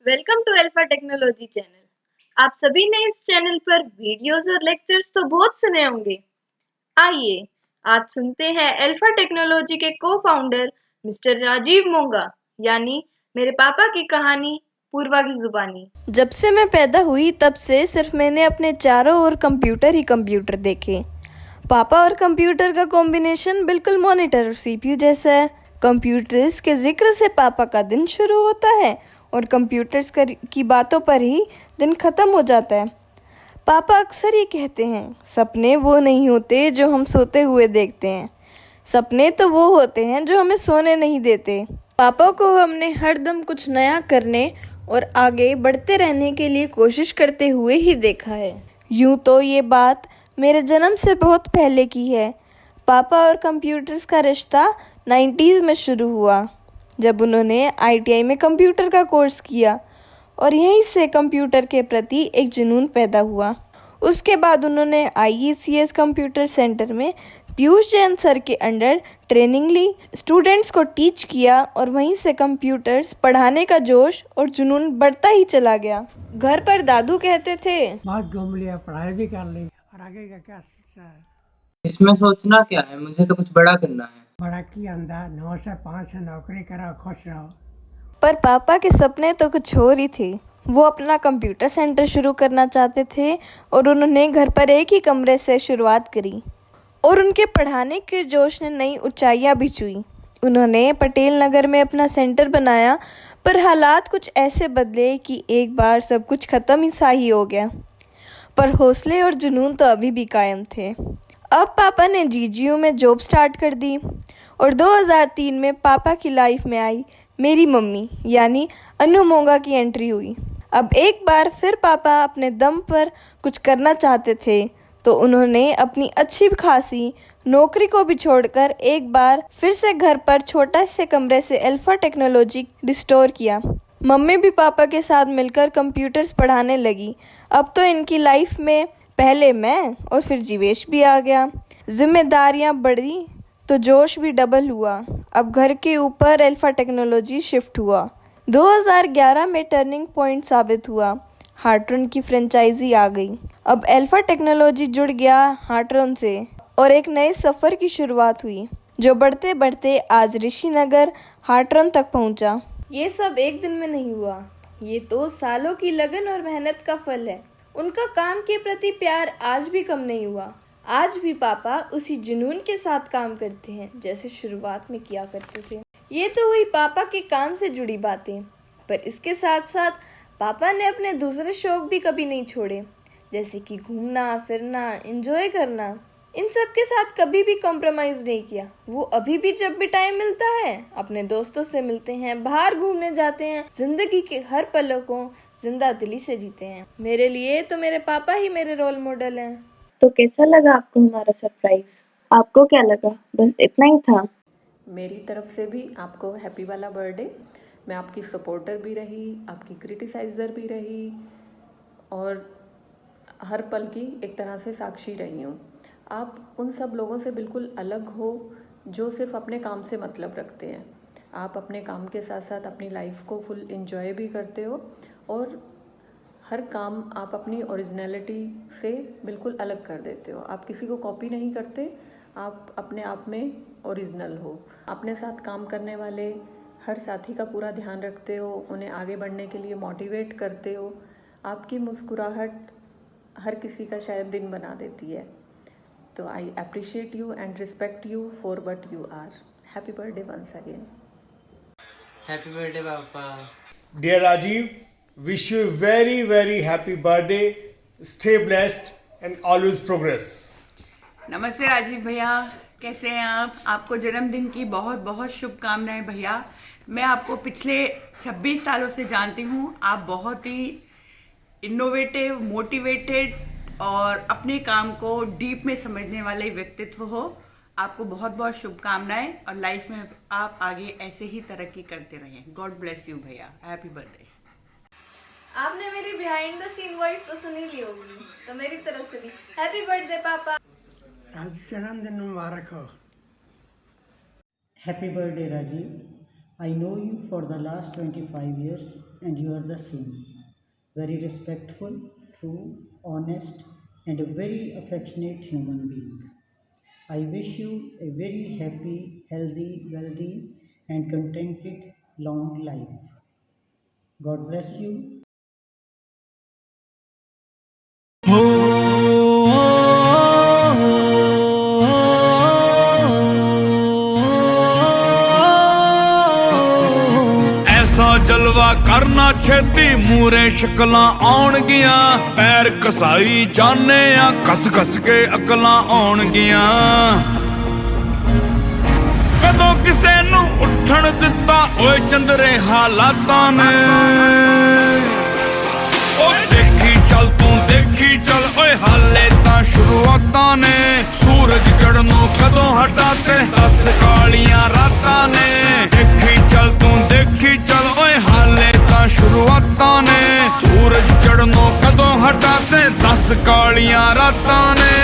Welcome to alpha technology channel. आप सभी ने इस चैनल पर वीडियोस और लेक्चर्स तो बहुत सुने होंगे। आइए आज सुनते हैं अल्फा टेक्नोलॉजी के को-फाउंडर मिस्टर राजीव मोंगा यानी मेरे पापा की कहानी पूर्वा की जुबानी। जब से मैं पैदा हुई तब से सिर्फ मैंने अपने चारों ओर कंप्यूटर ही कंप्यूटर देखे। पापा और कंप्यूटर का कॉम्बिनेशन बिल्कुल मॉनिटर और सीपीयू जैसा है। कंप्यूटर्स के जिक्र से पापा का दिन शुरू होता है और कंप्यूटर्स की बातों पर ही दिन खत्म हो जाता है। पापा अक्सर ही कहते हैं, सपने वो नहीं होते जो हम सोते हुए देखते हैं, सपने तो वो होते हैं जो हमें सोने नहीं देते। पापा को हमने हर दम कुछ नया करने और आगे बढ़ते रहने के लिए कोशिश करते हुए ही देखा है। यूं तो ये बात मेरे जन्म से बहुत पहले की है। पापा और कंप्यूटर्स का रिश्ता 90s में शुरू हुआ, जब उन्होंने आईटीआई में कंप्यूटर का कोर्स किया और यहीं से कंप्यूटर के प्रति एक जुनून पैदा हुआ। उसके बाद उन्होंने आईईसीएस कंप्यूटर सेंटर में पीयूष जैन सर के अंडर ट्रेनिंग ली, स्टूडेंट्स को टीच किया और वहीं से कंप्यूटर्स पढ़ाने का जोश और जुनून बढ़ता ही चला गया। घर पर दादू कहते थे, बहुत घूम लिया, पढ़ाई भी कर ली और आगे का क्या सोचा है? इसमें सोचना क्या है, मुझे तो कुछ बड़ा करना है। बड़ा की अंदर 9 से 5 नौकरी करो, खुश रहो। पर पापा के सपने तो कुछ और ही थे। वो अपना कंप्यूटर सेंटर शुरू करना चाहते थे और उन्होंने घर पर एक ही कमरे से शुरुआत करी और उनके पढ़ाने के जोश ने नई ऊंचाइयां भी छुई। उन्होंने पटेल नगर में अपना सेंटर बनाया, पर हालात कुछ ऐसे बदले कि एक बार सब कुछ खत्म ही सा ही हो गया। पर हौसले और जुनून तो अभी भी कायम थे। अब पापा ने जीजीयू में जॉब स्टार्ट कर दी और 2003 में पापा की लाइफ में आई मेरी मम्मी यानी अनु मोंगा की एंट्री हुई। अब एक बार फिर पापा अपने दम पर कुछ करना चाहते थे, तो उन्होंने अपनी अच्छी खासी नौकरी को भी छोड़कर एक बार फिर से घर पर छोटा से कमरे से अल्फा टेक्नोलॉजी रिस्टोर किया। मम्मी भी पापा के साथ मिलकर कंप्यूटर्स पढ़ाने लगी। अब तो इनकी लाइफ में पहले मैं और फिर जीवेश भी आ गया। जिम्मेदारियां बढ़ी तो जोश भी डबल हुआ। अब घर के ऊपर अल्फा टेक्नोलॉजी शिफ्ट हुआ। 2011 में टर्निंग पॉइंट साबित हुआ। हार्ट्रॉन की फ्रेंचाइजी आ गई। अब अल्फा टेक्नोलॉजी जुड़ गया हार्ट्रॉन से और एक नए सफ़र की शुरुआत हुई, जो बढ़ते बढ़ते आज ऋषिनगर हार्ट्रॉन तक पहुंचा। ये सब एक दिन में नहीं हुआ, ये तो सालों की लगन और मेहनत का फल है। उनका काम के प्रति प्यार आज भी कम नहीं हुआ। आज भी पापा उसी जुनून के साथ काम करते हैं जैसे शुरुआत में किया करते थे। ये तो हुई पापा के काम से जुड़ी बातें, पर इसके साथ साथ पापा ने अपने दूसरे शौक भी कभी नहीं छोड़े, जैसे कि घूमना फिरना, एंजॉय करना। इन सब के साथ कभी भी कॉम्प्रोमाइज़ नहीं किया। वो अभी भी जब भी टाइम मिलता है अपने दोस्तों से मिलते हैं, बाहर घूमने जाते हैं, जिंदगी के हर पलों को जिंदा दिली से जीते हैं। मेरे लिए तो मेरे पापा ही मेरे रोल मॉडल हैं। तो कैसा लगा आपको हमारा सरप्राइज? आपको क्या लगा? बस इतना ही था? मेरी तरफ से भी आपको हैप्पी वाला बर्थडे। मैं आपकी सपोर्टर भी रही, आपकी क्रिटिसाइज़र भी रही और हर पल की एक तरह से साक्षी रही हूँ। आप उन सब लोगों से बिल्कुल अलग हो जो सिर्फ अपने काम से मतलब रखते हैं। आप अपने काम के साथ साथ अपनी लाइफ को फुल एंजॉय भी करते हो और हर काम आप अपनी ओरिजिनलिटी से बिल्कुल अलग कर देते हो। आप किसी को कॉपी नहीं करते, आप अपने आप में ओरिजिनल हो। अपने साथ काम करने वाले हर साथी का पूरा ध्यान रखते हो, उन्हें आगे बढ़ने के लिए मोटिवेट करते हो। आपकी मुस्कुराहट हर किसी का शायद दिन बना देती है। तो I appreciate you and respect you for what you are. Happy birthday once again. Happy birthday papa. Dear Rajiv, wish you a very, very happy birthday. Stay blessed and always progress. नमस्ते राजीव भैया, कैसे हैं आप? आपको जन्मदिन की बहुत बहुत शुभकामनाएं भैया। मैं आपको पिछले 26 सालों से जानती हूँ। आप बहुत ही इनोवेटिव, मोटिवेटेड और अपने काम को डीप में समझने वाले व्यक्तित्व हो। आपको बहुत बहुत शुभकामनाएं और लाइफ में आप आगे ऐसे ही तरक्की करते रहें। गॉड ब्लेस यू भैया। Happy birthday. आपने मेरी बिहाइंड द सीन वॉइस तो सुनी ली होगी, तो मेरी तरफ से भी हैप्पी बर्थडे पापा। आज जन्मदिन मुबारक हो। Happy birthday, Rajiv. I know you for the last 25 years. and you are the same. Very respectful, true, honest, and a very affectionate human being. I wish you a very happy, healthy, wealthy, and contented long life. God bless you. ऐसा जलवा करना छेती मूरे शक्लां आउणगियां पैर कसाई जाने आ कस कस के अकलां आउणगियां कदों किसे नू उठण दिता ओए चंदरे हालातां ने ओ देखी चल तू देखी चल ओए हाले तां शुरुआतां ने सूरज चढ़नों कदों हटाते 10 कालियां रातां ने देखी चल तू देखी चल ओए हाले तां शुरुआतां ने सूरज चढ़नों कदों हटाते 10 कालियां रातां ने